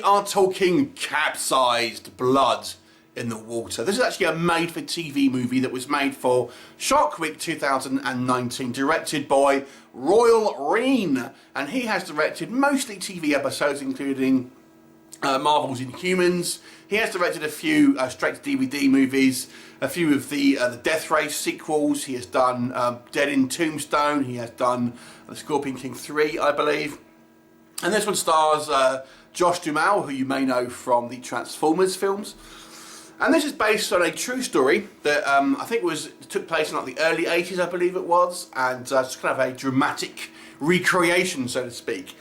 are talking capsized blood in the water. This is actually a made-for-TV movie that was made for Shark Week 2019, directed by Royal Rein, and he has directed mostly TV episodes, including Marvel's Inhumans. He has directed a few straight-to-DVD movies, a few of the Death Race sequels. He has done Dead in Tombstone. He has done The Scorpion King 3, I believe. And this one stars Josh Duhamel, who you may know from the Transformers films. And this is based on a true story that I think took place in like the early 80s, I believe it was, and it's kind of a dramatic recreation, so to speak.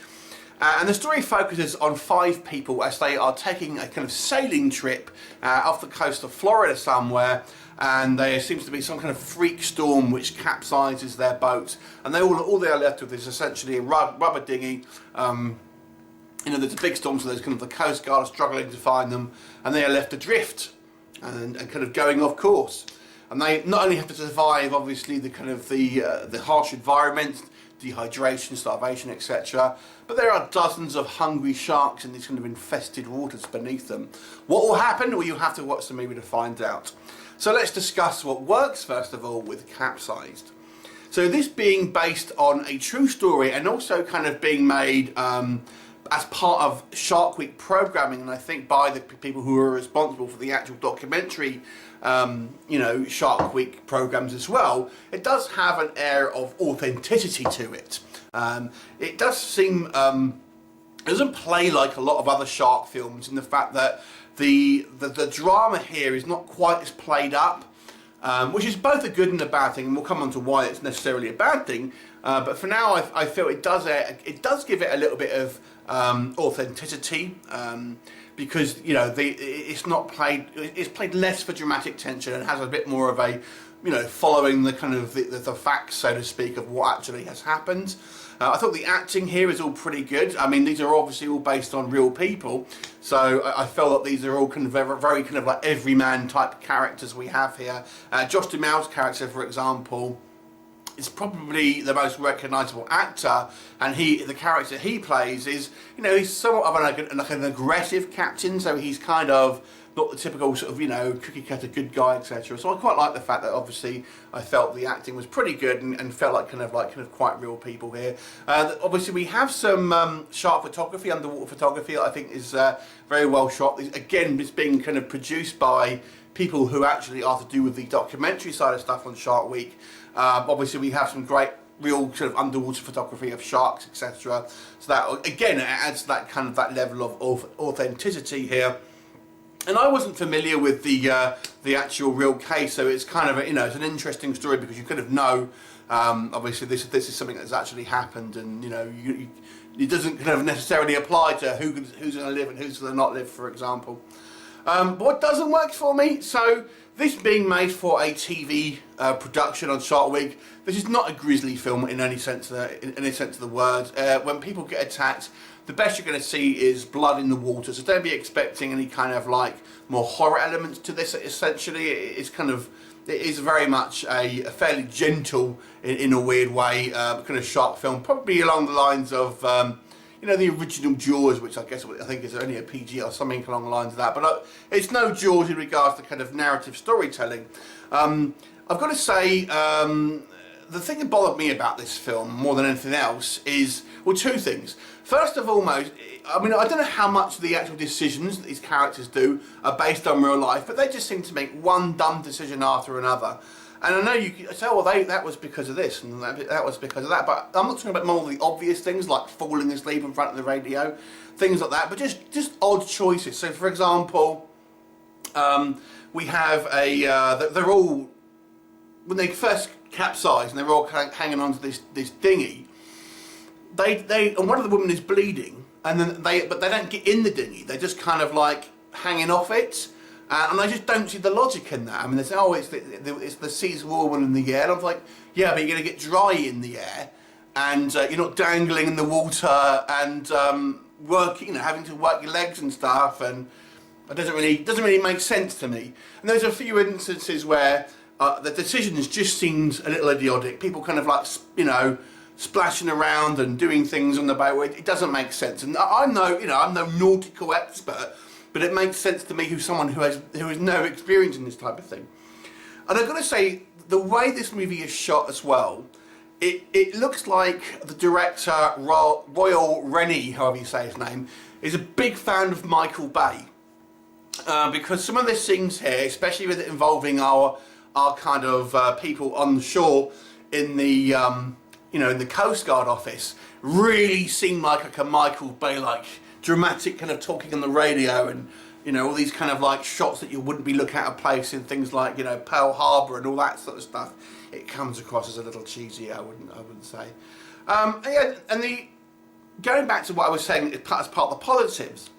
And the story focuses on 5 people as they are taking a kind of sailing trip off the coast of Florida somewhere, and there seems to be some kind of freak storm which capsizes their boat, and all they are left with is essentially a rubber dinghy. You know, there's a big storm, so there's kind of the Coast Guard struggling to find them, and they are left adrift and kind of going off course. And they not only have to survive, obviously, the kind of the harsh environment, dehydration, starvation, etc., but there are dozens of hungry sharks in these kind of infested waters beneath them. What will happen? Well, you'll have to watch the movie to find out. So let's discuss what works, first of all, with Capsized. So this being based on a true story and also kind of being made as part of Shark Week programming, and I think by the people who are responsible for the actual documentary, you know, Shark Week programs as well, it does have an air of authenticity to it. It does seem, it doesn't play like a lot of other shark films in the fact that the drama here is not quite as played up, which is both a good and a bad thing, and we'll come on to why it's necessarily a bad thing. But for now, I feel it does give it a little bit of authenticity, because you know it's played less for dramatic tension and has a bit more of a, you know, following the kind of the facts, so to speak, of what actually has happened. I thought the acting here is all pretty good. I mean, these are obviously all based on real people, so I felt that these are all kind of very kind of like everyman type characters we have here. Josh Duhamel's character, for example, is probably the most recognisable actor, and the character he plays is, you know, he's somewhat of like an aggressive captain, so he's kind of not the typical sort of, you know, cookie cutter good guy, etc. So I quite like the fact that obviously I felt the acting was pretty good and felt like kind of quite real people here. Obviously we have some shark photography, underwater photography that I think is very well shot. Again, it's being kind of produced by people who actually are to do with the documentary side of stuff on Shark Week. Obviously we have some great real sort of underwater photography of sharks, etc. So that again, it adds that kind of that level of authenticity here. And I wasn't familiar with the actual real case, so it's kind of you know, it's an interesting story because you kind of know, obviously this is something that's actually happened, and you know, it doesn't kind of necessarily apply to who's going to live and who's going to not live, for example. But what doesn't work for me, so this being made for a TV production on Shark Week, this is not a grisly film in any sense of the word. When people get attacked, the best you're going to see is blood in the water, so don't be expecting any kind of like more horror elements to this. Essentially, it is very much a fairly gentle, in a weird way, kind of shark film, probably along the lines of you know, the original Jaws, which I think is only a PG or something along the lines of that. But it's no Jaws in regards to kind of narrative storytelling. I've got to say, the thing that bothered me about this film more than anything else is, well, 2 things. First of all, I mean, I don't know how much of the actual decisions that these characters do are based on real life, but they just seem to make one dumb decision after another. And I know you can say, well, that was because of this, and that was because of that, but I'm not talking about more of the obvious things, like falling asleep in front of the radio, things like that, but just odd choices. So, for example, we have they're all, when they first capsize and they're all hanging onto this dinghy, and one of the women is bleeding, and then but they don't get in the dinghy, they're just kind of like hanging off it. And I just don't see the logic in that. I mean, they say, oh, it's the sea's warmer in the air. And I'm like, yeah, but you're going to get dry in the air, and you're not dangling in the water and working, you know, having to work your legs and stuff. And it doesn't really make sense to me. And there's a few instances where the decisions just seems a little idiotic. People kind of like, you know, splashing around and doing things on the boat. It doesn't make sense. And I'm no, I'm no nautical expert, but it makes sense to me who's someone who has no experience in this type of thing. And I've got to say, the way this movie is shot as well, it looks like the director, Royal Rennie, however you say his name, is a big fan of Michael Bay. Because some of the scenes here, especially with it involving our kind of people on the shore in the, in the Coast Guard office, really seem like a Michael Bay, like, dramatic kind of talking on the radio, and all these kind of like shots that you wouldn't be looking at a place in things like Pearl Harbor and all that sort of stuff. It comes across as a little cheesy, I wouldn't say. Yeah, and going back to what I was saying as part of the positives,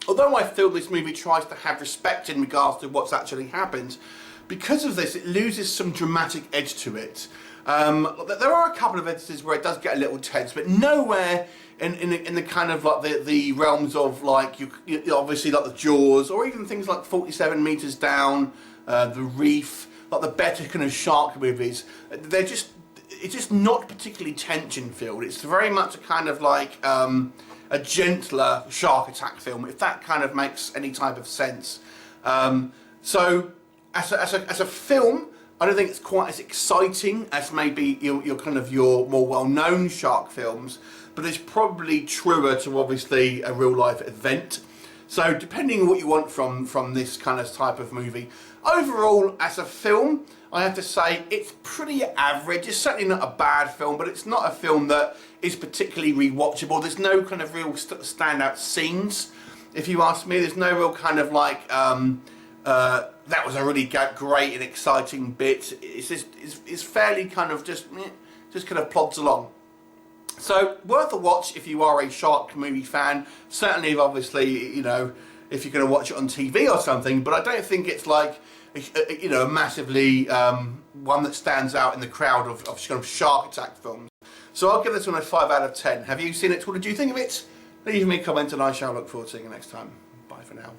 although I feel this movie tries to have respect in regards to what's actually happened, because of this it loses some dramatic edge to it. There are a couple of instances where it does get a little tense, but nowhere in the kind of like the realms of like you obviously like the Jaws, or even things like 47 Meters Down, The Reef, like the better kind of shark movies. It's just not particularly tension filled. It's very much a kind of like a gentler shark attack film, if that kind of makes any type of sense. So as a film, I don't think it's quite as exciting as maybe your kind of your more well-known shark films, but it's probably truer to obviously a real-life event. So depending on what you want from this kind of type of movie, overall as a film, I have to say it's pretty average. It's certainly not a bad film, but it's not a film that is particularly rewatchable. There's no kind of real standout scenes, if you ask me. There's no real kind of like that was a really great and exciting bit. It's fairly kind of just kind of plods along. So worth a watch if you are a shark movie fan. Certainly, obviously, if you're going to watch it on TV or something. But I don't think it's like a massively one that stands out in the crowd of kind of shark attack films. So I'll give this one a 5 out of 10. Have you seen it? What did you think of it? Leave me a comment and I shall look forward to seeing you next time. Bye for now.